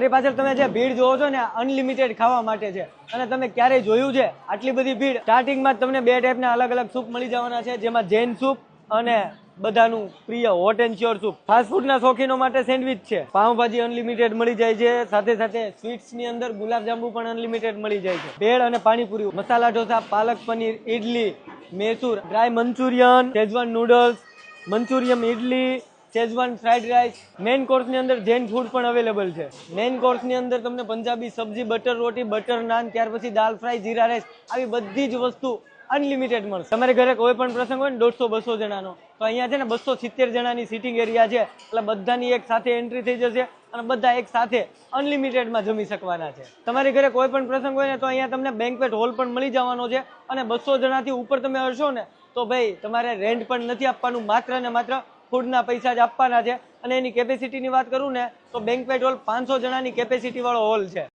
મારી પાછળ તમે જે ભીડ જોવો છો ને અનલિમિટેડ ખાવા માટે છે અને તમે ક્યારેય જોયું છે આટલી બધી ભીડ? સ્ટાર્ટિંગમાં તમને બે ટાઈપના અલગ અલગ સૂપ મળી જવાના છે, જેમાં જૈન સૂપ અને બધાનું પ્રિય hot and sour soup. Fast ફૂડના શોખીનો માટે સેન્ડવિચ છે, પાવભાજી અનલિમિટેડ મળી જાય છે, સાથે સાથે સ્વીટ્સ ની અંદર ગુલાબજાંબુ પણ અનલિમિટેડ મળી જાય છે, ભેળ અને panipuri, masala dosa, palak paneer, idli, Mysore, dry Manchurian, Schezwan noodles, manchurian idli, Schezwan fried rice. Main કોર્સની અંદર જૈન ફૂડ પણ અવેલેબલ છે. મેઇન કોર્સની અંદર તમને પંજાબી સબ્જી, બટર રોટી, બટર નાન, ત્યાર પછી દાલ ફ્રાય, જીરા રાઈસ, આવી બધી જ વસ્તુ અનલિમિટેડ મળશે. તમારે ઘરે કોઈ પણ પ્રસંગ હોય ને 150-200 જણાનો, તો અહીંયા છે ને 270 જણાની સિટિંગ એરિયા છે, એટલે બધાની એક સાથે એન્ટ્રી થઈ જશે અને બધા એક સાથે અનલિમિટેડમાં જમી શકવાના છે. તમારી ઘરે કોઈ પણ પ્રસંગ હોય ને તો અહીંયા તમને બેન્ક્વેટ હોલ પણ મળી જવાનો છે અને 200 જણાથી ઉપર તમે હશો ને તો ભાઈ તમારે રેન્ટ પણ નથી આપવાનું, માત્ર ને માત્ર ફૂડના પૈસા જ આપવાના છે. અને એની કેપેસિટીની વાત કરું ને તો બેન્ક્વેટ હોલ 500 જણાની કેપેસિટી વાળો હોલ છે.